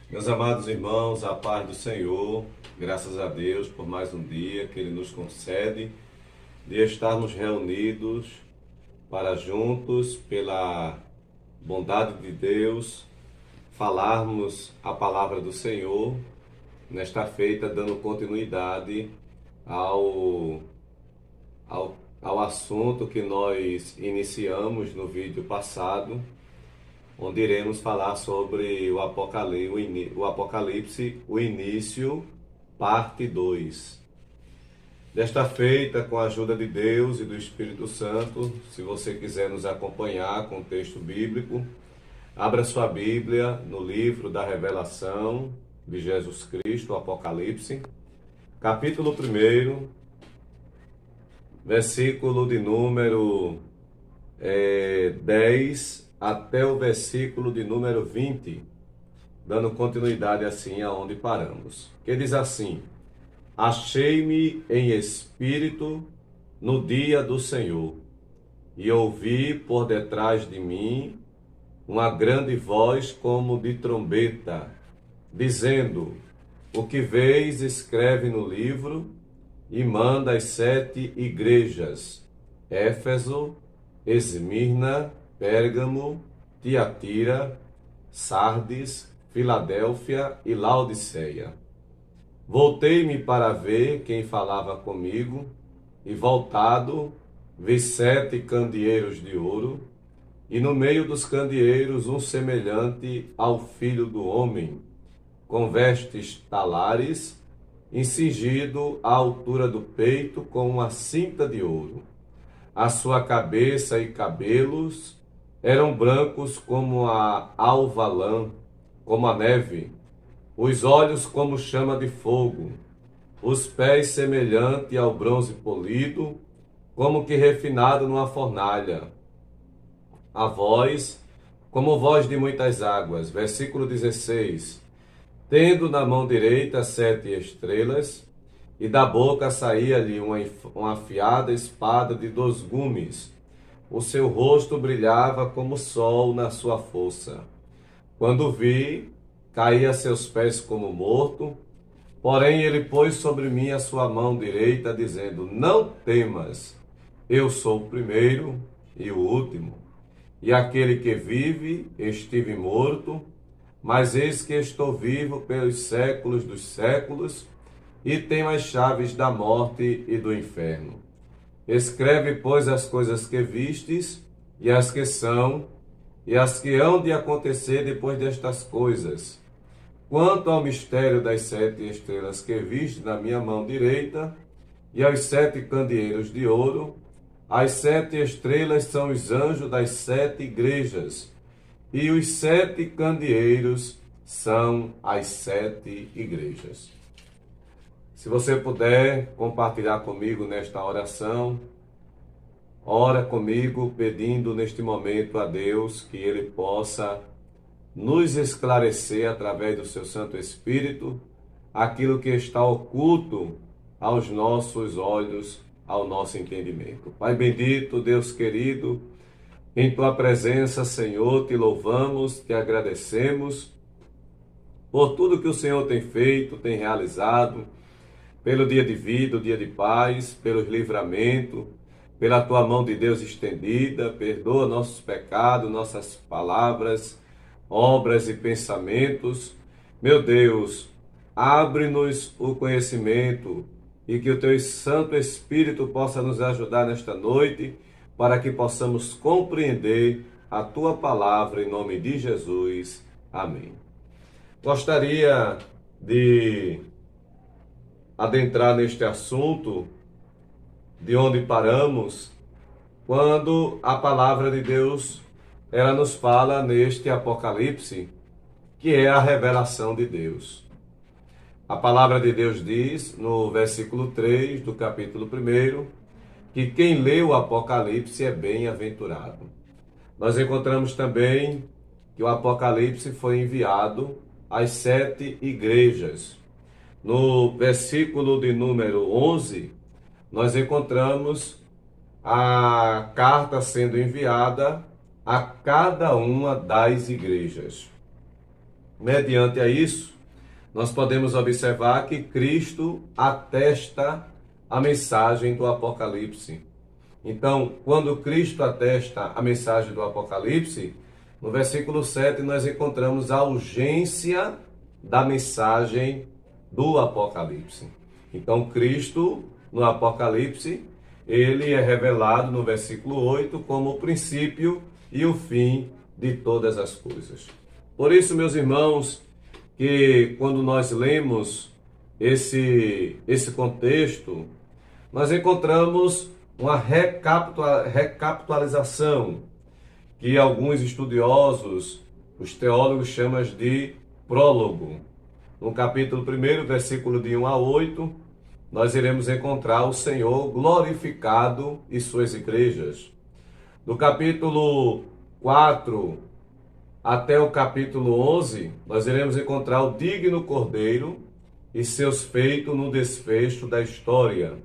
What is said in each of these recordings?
Meus amados irmãos, a paz do Senhor, graças a Deus por mais um dia que Ele nos concede de estarmos reunidos para juntos, pela bondade de Deus, falarmos a palavra do Senhor, nesta feita dando continuidade ao, ao assunto que nós iniciamos no vídeo passado, onde iremos falar sobre o início, parte 2. Desta feita, com a ajuda de Deus e do Espírito Santo, se você quiser nos acompanhar com o texto bíblico, abra sua Bíblia no livro da Revelação de Jesus Cristo, o Apocalipse, capítulo 1, versículo de número 10 até o versículo de número 20, dando continuidade assim aonde paramos. Que diz assim: Achei-me em espírito no dia do Senhor, e ouvi por detrás de mim uma grande voz como de trombeta, dizendo: O que vês, escreve no livro e manda às 7 igrejas: Éfeso, Esmirna, Pérgamo, Tiatira, Sardes, Filadélfia e Laodiceia. Voltei-me para ver quem falava comigo, e voltado, vi 7 candeeiros de ouro, e no meio dos candeeiros um semelhante ao Filho do Homem, com vestes talares, cingido à altura do peito com uma cinta de ouro. A sua cabeça e cabelos eram brancos como a alva lã, como a neve, os olhos como chama de fogo, os pés semelhante ao bronze polido, como que refinado numa fornalha, a voz como voz de muitas águas. Versículo 16. Tendo na mão direita 7 estrelas, e da boca saía-lhe uma afiada espada de 2 gumes. O seu rosto brilhava como o sol na sua força. Quando vi, caí a seus pés como morto. Porém ele pôs sobre mim a sua mão direita, dizendo: Não temas, eu sou o primeiro e o último, e aquele que vive. Estive morto, mas eis que estou vivo pelos séculos dos séculos, e tenho as chaves da morte e do inferno. Escreve, pois, as coisas que vistes, e as que são, e as que hão de acontecer depois destas coisas. Quanto ao mistério das 7 estrelas que viste na minha mão direita, e aos 7 candeeiros de ouro, as 7 estrelas são os anjos das 7 igrejas, e os 7 candeeiros são as 7 igrejas. Se você puder compartilhar comigo nesta oração, ora comigo pedindo neste momento a Deus que Ele possa nos esclarecer através do seu Santo Espírito aquilo que está oculto aos nossos olhos, ao nosso entendimento. Pai bendito, Deus querido, em Tua presença, Senhor, te louvamos, te agradecemos por tudo que o Senhor tem feito, tem realizado, pelo dia de vida, o dia de paz, pelos livramentos, pela Tua mão de Deus estendida. Perdoa nossos pecados, nossas palavras, obras e pensamentos. Meu Deus, abre-nos o conhecimento e que o Teu Santo Espírito possa nos ajudar nesta noite para que possamos compreender a Tua palavra em nome de Jesus. Amém. Gostaria de adentrar neste assunto de onde paramos, quando a palavra de Deus ela nos fala neste Apocalipse, que é a revelação de Deus. A palavra de Deus diz, no versículo 3 do capítulo 1, que quem lê o Apocalipse é bem-aventurado. Nós encontramos também que o Apocalipse foi enviado às 7 igrejas. No versículo de número 11, nós encontramos a carta sendo enviada a cada uma das igrejas. mediante a isso, nós podemos observar que Cristo atesta a mensagem do Apocalipse. Então, quando Cristo atesta a mensagem do Apocalipse, no versículo 7 nós encontramos a urgência da mensagem do Apocalipse. Então, Cristo, no Apocalipse, ele é revelado no versículo 8 como o princípio e o fim de todas as coisas. Por isso, meus irmãos, que quando nós lemos esse contexto, nós encontramos uma recapitulação que alguns estudiosos, os teólogos, chamam de prólogo. No capítulo 1, versículo de 1 a 8, nós iremos encontrar o Senhor glorificado e suas igrejas. Do capítulo 4 até o capítulo 11, nós iremos encontrar o digno Cordeiro e seus feitos no desfecho da história.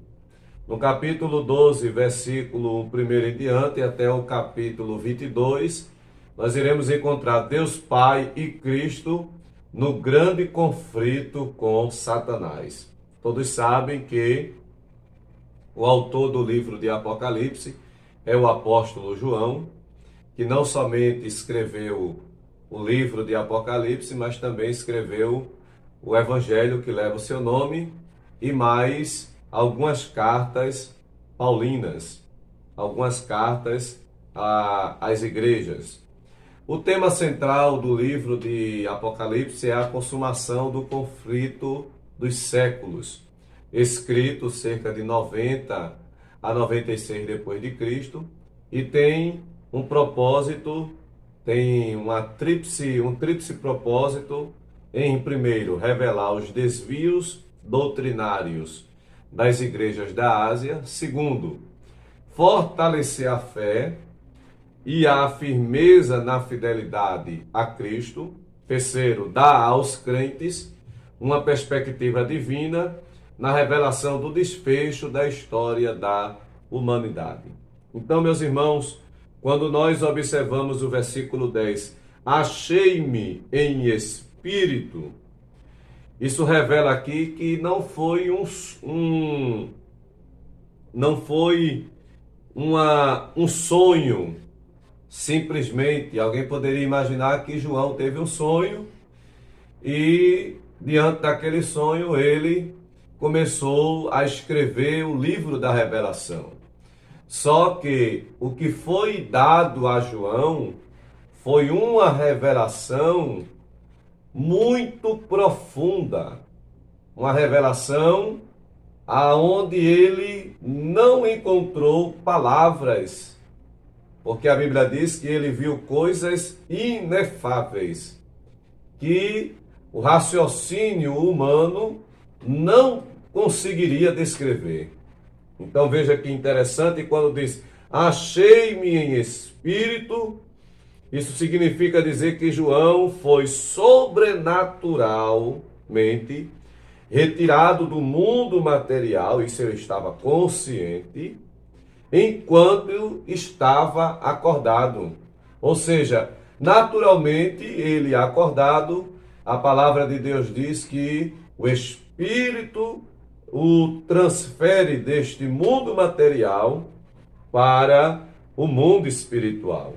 No capítulo 12, versículo 1 em diante, até o capítulo 22, nós iremos encontrar Deus Pai e Cristo no grande conflito com Satanás. Todos sabem que o autor do livro de Apocalipse é o apóstolo João, que não somente escreveu o livro de Apocalipse, mas também escreveu o evangelho que leva o seu nome e mais algumas cartas paulinas, algumas cartas às igrejas. O tema central do livro de Apocalipse é a consumação do conflito dos séculos, escrito cerca de 90 a 96 depois de Cristo, e tem um propósito, tem um tríplice propósito em, primeiro, revelar os desvios doutrinários das igrejas da Ásia. Segundo, fortalecer a fé e a firmeza na fidelidade a Cristo. Terceiro, dar aos crentes uma perspectiva divina na revelação do desfecho da história da humanidade. Então, meus irmãos, quando nós observamos o versículo 10, achei-me em espírito, isso revela aqui que não foi um sonho. Simplesmente, alguém poderia imaginar que João teve um sonho e, diante daquele sonho, ele começou a escrever o livro da revelação. Só que o que foi dado a João foi uma revelação muito profunda, uma revelação aonde ele não encontrou palavras, porque a Bíblia diz que ele viu coisas inefáveis, que o raciocínio humano não conseguiria descrever. Então veja que interessante quando diz, achei-me em espírito, isso significa dizer que João foi sobrenaturalmente retirado do mundo material, isso ele estava consciente, enquanto estava acordado. Ou seja, naturalmente ele acordado, a palavra de Deus diz que o Espírito o transfere deste mundo material para o mundo espiritual,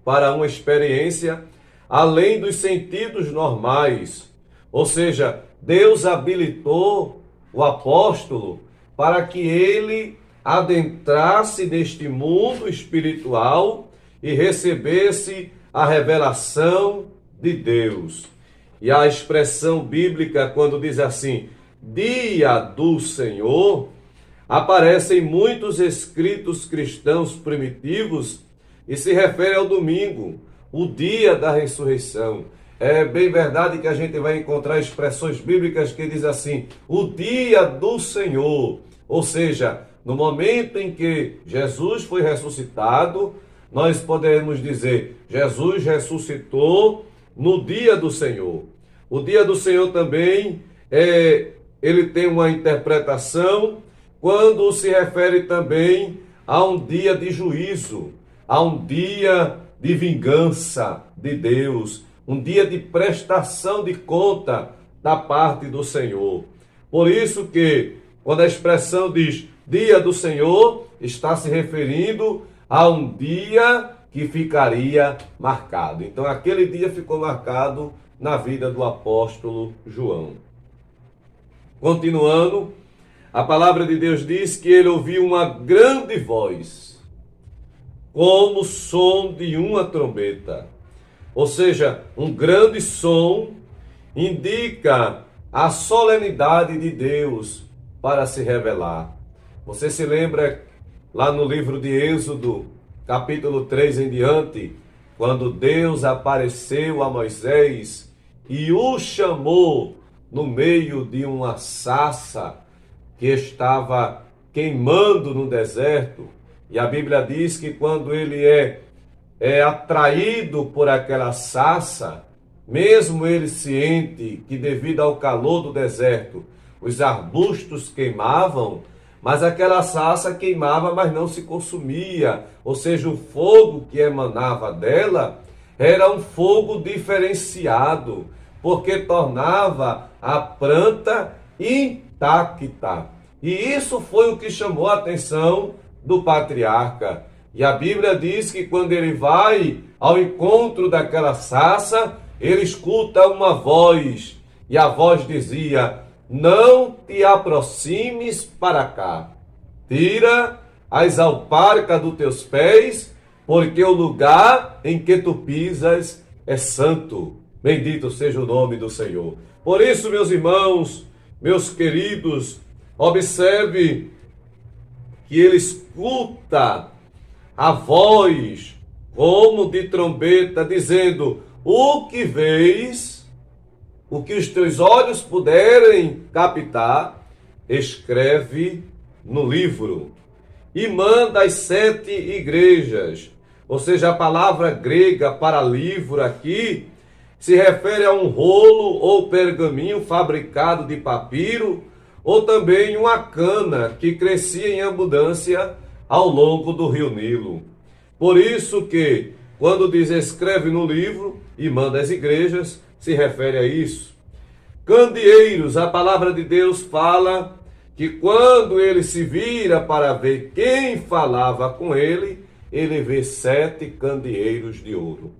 para uma experiência além dos sentidos normais. Ou seja, Deus habilitou o apóstolo para que ele adentrasse neste mundo espiritual e recebesse a revelação de Deus. E a expressão bíblica, quando diz assim, dia do Senhor, aparece em muitos escritos cristãos primitivos e se refere ao domingo, o dia da ressurreição. É bem verdade que a gente vai encontrar expressões bíblicas que diz assim, o dia do Senhor. Ou seja, no momento em que Jesus foi ressuscitado, nós podemos dizer, Jesus ressuscitou no dia do Senhor. O dia do Senhor também, ele tem uma interpretação quando se refere também a um dia de juízo, a um dia de vingança de Deus, um dia de prestação de conta da parte do Senhor. Por isso que, quando a expressão diz dia do Senhor, está se referindo a um dia que ficaria marcado. Então, aquele dia ficou marcado na vida do apóstolo João. Continuando, a palavra de Deus diz que ele ouviu uma grande voz, como o som de uma trombeta. Ou seja, um grande som indica a solenidade de Deus para se revelar. Você se lembra lá no livro de Êxodo, capítulo 3 em diante, quando Deus apareceu a Moisés e o chamou no meio de uma sarça que estava queimando no deserto. E a Bíblia diz que quando ele é atraído por aquela sarça, mesmo ele ciente que devido ao calor do deserto, os arbustos queimavam, mas aquela sarça queimava, mas não se consumia. Ou seja, o fogo que emanava dela era um fogo diferenciado, porque tornava a planta intacta. E isso foi o que chamou a atenção do patriarca. E a Bíblia diz que quando ele vai ao encontro daquela sarça, ele escuta uma voz. E a voz dizia: não te aproximes para cá. Tira as alparcas dos teus pés, porque o lugar em que tu pisas é santo. Bendito seja o nome do Senhor. Por isso, meus irmãos, meus queridos, observe que ele escuta a voz como de trombeta, dizendo: o que vês, o que os teus olhos puderem captar, escreve no livro e manda às 7 igrejas. Ou seja, a palavra grega para livro aqui se refere a um rolo ou pergaminho fabricado de papiro, ou também uma cana que crescia em abundância ao longo do rio Nilo. Por isso que, quando diz escreve no livro e manda às igrejas, se refere a isso. Candeeiros, a palavra de Deus fala que quando ele se vira para ver quem falava com ele, ele vê 7 candeeiros de ouro.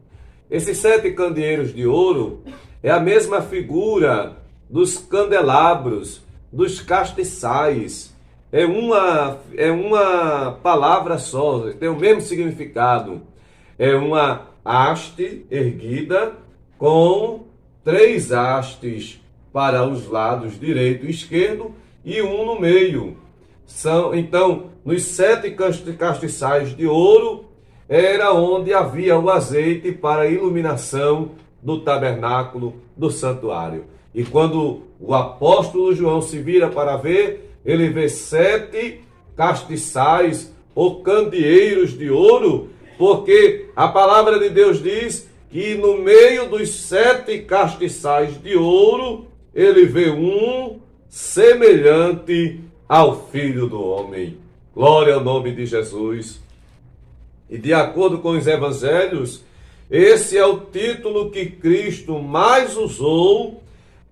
Esses 7 candeeiros de ouro é a mesma figura dos candelabros, dos castiçais. É uma palavra só, tem o mesmo significado. É uma haste erguida com 3 hastes para os lados direito e esquerdo e um no meio. Então, nos 7 castiçais de ouro era onde havia o azeite para a iluminação do tabernáculo, do santuário. E quando o apóstolo João se vira para ver, ele vê 7 castiçais ou candeeiros de ouro, porque a palavra de Deus diz que no meio dos 7 castiçais de ouro, ele vê um semelhante ao Filho do Homem. Glória ao nome de Jesus. E de acordo com os evangelhos, esse é o título que Cristo mais usou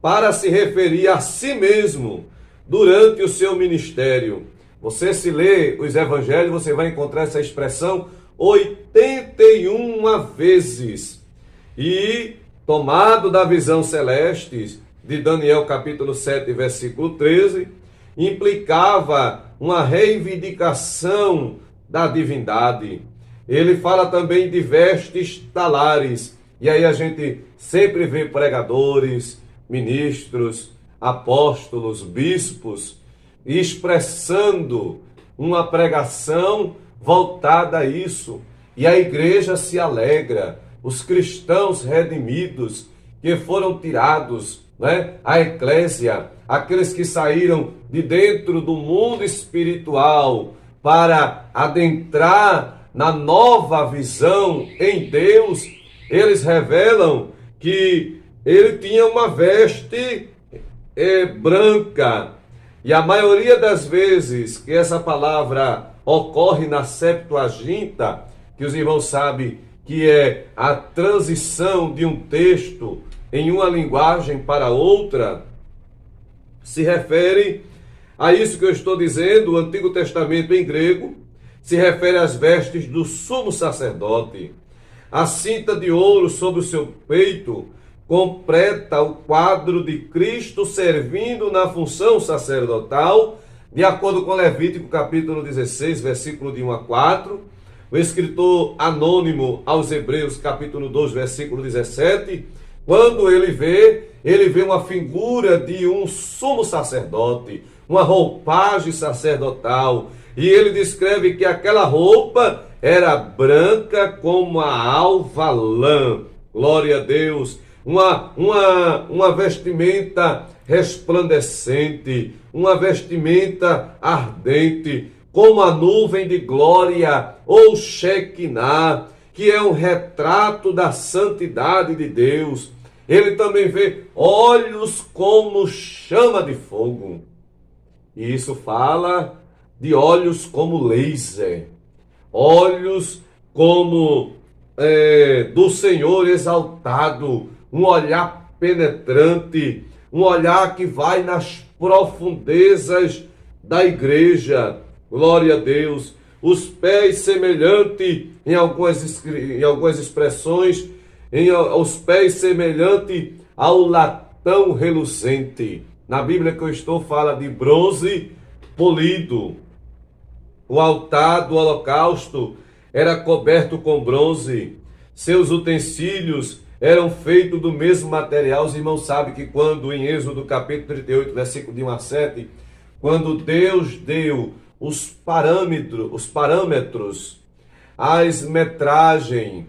para se referir a si mesmo durante o seu ministério. Você se lê os evangelhos, você vai encontrar essa expressão 81 vezes. E, tomado da visão celeste de Daniel capítulo 7, versículo 13, implicava uma reivindicação da divindade. Ele fala também de vestes talares. E aí a gente sempre vê pregadores, ministros, apóstolos, bispos, expressando uma pregação voltada a isso. E a igreja se alegra, os cristãos redimidos que foram tirados, a eclésia, aqueles que saíram de dentro do mundo espiritual para adentrar na nova visão em Deus, eles revelam que ele tinha uma veste branca. E a maioria das vezes que essa palavra ocorre na Septuaginta, que os irmãos sabem que que é a transição de um texto em uma linguagem para outra, se refere a isso que eu estou dizendo. O Antigo Testamento em grego se refere às vestes do sumo sacerdote. A cinta de ouro sobre o seu peito completa o quadro de Cristo servindo na função sacerdotal, de acordo com Levítico capítulo 16, versículo de 1 a 4. O escritor anônimo aos Hebreus capítulo 2, versículo 17, quando ele vê uma figura de um sumo sacerdote, uma roupagem sacerdotal, e ele descreve que aquela roupa era branca como a alva lã. Glória a Deus! Uma vestimenta resplandecente, uma vestimenta ardente, como a nuvem de glória ou Shekinah, que é um retrato da santidade de Deus. Ele também vê olhos como chama de fogo. E isso fala de olhos como laser, olhos como do Senhor exaltado, um olhar penetrante, um olhar que vai nas profundezas da igreja. Glória a Deus. Os pés semelhante, em algumas expressões, os pés semelhante ao latão reluzente. Na Bíblia que eu estou fala de bronze polido. O altar do holocausto era coberto com bronze. Seus utensílios eram feitos do mesmo material. Os irmãos sabem que quando em Êxodo capítulo 38, versículo de 1 a 7, quando Deus deu os parâmetros, as metragens,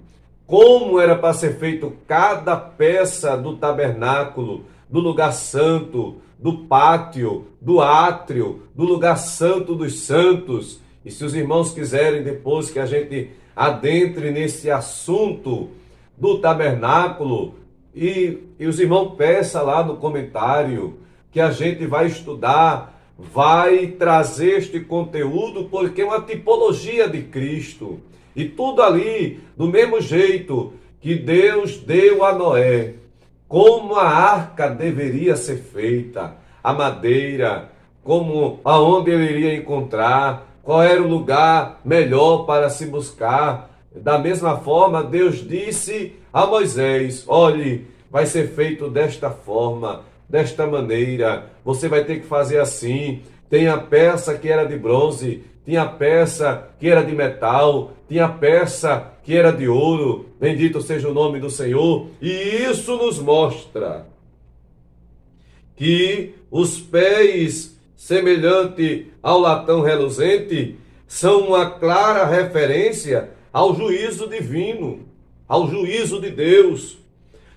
como era para ser feito cada peça do tabernáculo, do lugar santo, do pátio, do átrio, do lugar santo dos santos. E se os irmãos quiserem, depois que a gente adentre nesse assunto do tabernáculo, e os irmãos peçam lá no comentário, que a gente vai estudar, vai trazer este conteúdo, porque é uma tipologia de Cristo. E tudo ali, do mesmo jeito que Deus deu a Noé, como a arca deveria ser feita, a madeira, como aonde ele iria encontrar, qual era o lugar melhor para se buscar. Da mesma forma, Deus disse a Moisés: olhe, vai ser feito desta forma, desta maneira, você vai ter que fazer assim. Tem a peça que era de bronze, tinha a peça que era de metal, tinha a peça que era de ouro. Bendito seja o nome do Senhor. E isso nos mostra que os pés semelhante ao latão reluzente são uma clara referência ao juízo divino, ao juízo de Deus.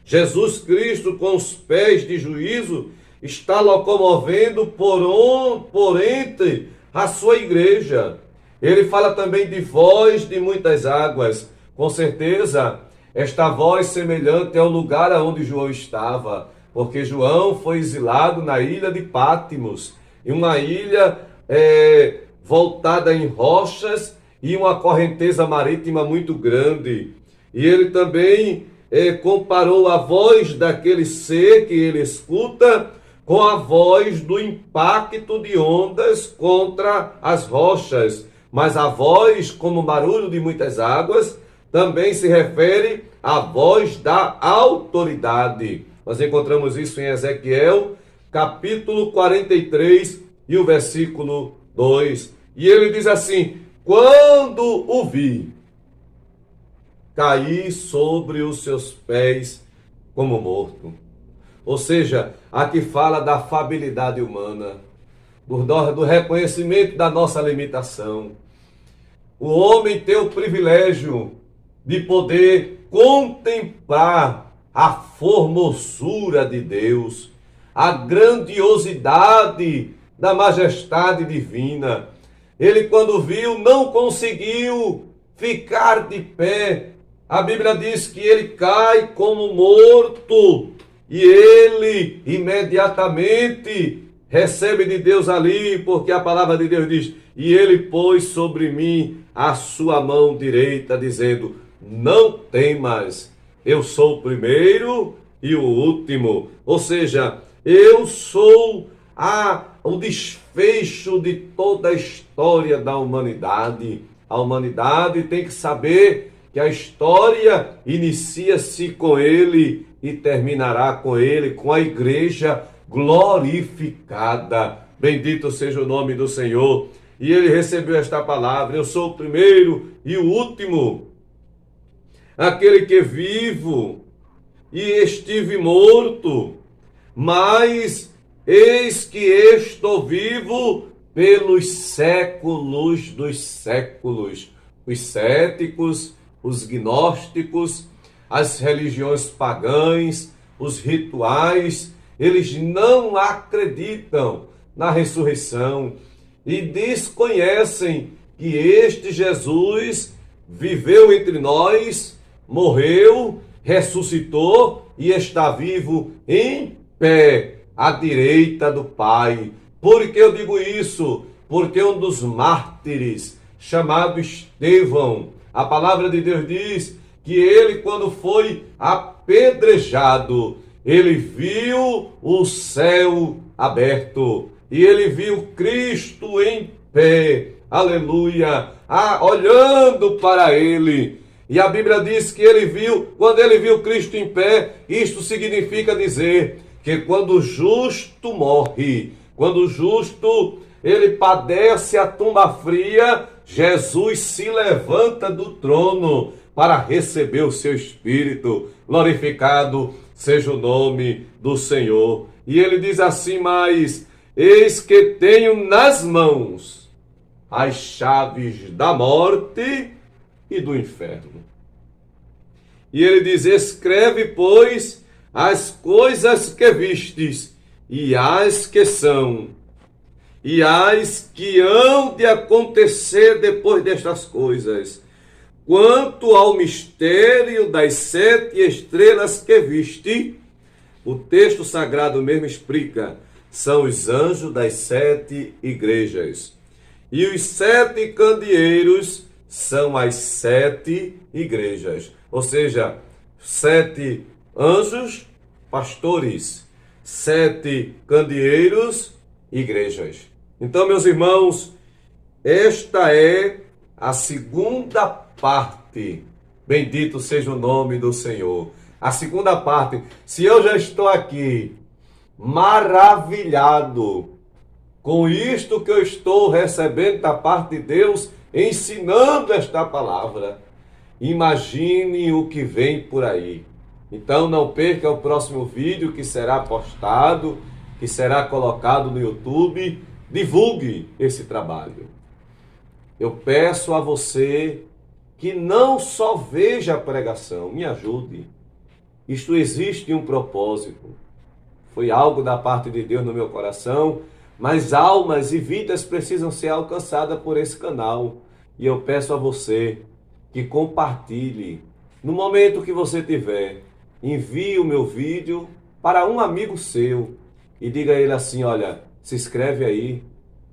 Jesus Cristo, com os pés de juízo, está locomovendo por entre a sua igreja. Ele fala também de voz de muitas águas. Com certeza, esta voz semelhante ao lugar onde João estava, porque João foi exilado na ilha de Pátimos, em uma ilha voltada em rochas e uma correnteza marítima muito grande. E ele também comparou a voz daquele ser que ele escuta com a voz do impacto de ondas contra as rochas. Mas a voz, como barulho de muitas águas, também se refere à voz da autoridade. Nós encontramos isso em Ezequiel, capítulo 43, e o versículo 2. E ele diz assim: quando o vi, caí sobre os seus pés como morto. Ou seja, aqui fala da fabilidade humana, do reconhecimento da nossa limitação. O homem tem o privilégio de poder contemplar a formosura de Deus, a grandiosidade da majestade divina. Ele, quando viu, não conseguiu ficar de pé. A Bíblia diz que ele cai como morto, e ele imediatamente recebe de Deus ali, porque a palavra de Deus diz: e ele pôs sobre mim a sua mão direita, dizendo: não temas, eu sou o primeiro e o último. Ou seja, eu sou o desfecho de toda a história da humanidade. A humanidade tem que saber que a história inicia-se com ele e terminará com ele, com a igreja glorificada. Bendito seja o nome do Senhor. E ele recebeu esta palavra: eu sou o primeiro e o último, aquele que vivo e estive morto, mas eis que estou vivo pelos séculos dos séculos. Os céticos, os gnósticos, as religiões pagãs, os rituais, eles não acreditam na ressurreição e desconhecem que este Jesus viveu entre nós, morreu, ressuscitou e está vivo em pé à direita do Pai. Por que eu digo isso? Porque um dos mártires, chamado Estevão, a palavra de Deus diz que ele, quando foi apedrejado, ele viu o céu aberto e ele viu Cristo em pé, aleluia, olhando para ele. E a Bíblia diz que ele viu, quando ele viu Cristo em pé, isto significa dizer que quando o justo morre, quando o justo ele padece a tumba fria, Jesus se levanta do trono para receber o seu Espírito. Glorificado seja o nome do Senhor. E ele diz assim mais: eis que tenho nas mãos as chaves da morte e do inferno. E ele diz: escreve, pois, as coisas que vistes, e as que são, e as que hão de acontecer depois destas coisas. Quanto ao mistério das 7 estrelas que viste, o texto sagrado mesmo explica, são os anjos das 7 igrejas. E os 7 candeeiros são as 7 igrejas. Ou seja, 7 anjos, pastores, 7 candeeiros, igrejas. Então, meus irmãos, esta é a segunda parte. Bendito seja o nome do Senhor. A segunda parte. Se eu já estou aqui maravilhado com isto que eu estou recebendo da parte de Deus, ensinando esta palavra, imagine o que vem por aí. Então não perca o próximo vídeo que será postado, que será colocado no YouTube. Divulgue esse trabalho. Eu peço a você que não só veja a pregação, me ajude. Isto existe um propósito. Foi algo da parte de Deus no meu coração, mas almas e vidas precisam ser alcançadas por esse canal. E eu peço a você que compartilhe. No momento que você tiver, envie o meu vídeo para um amigo seu e diga a ele assim: olha, se inscreve aí,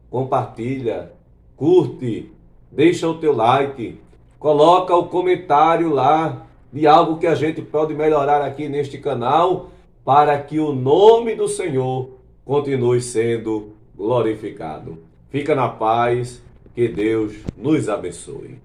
compartilha, curte, deixa o teu like, coloca o comentário lá de algo que a gente pode melhorar aqui neste canal, para que o nome do Senhor continue sendo glorificado. Fica na paz, que Deus nos abençoe.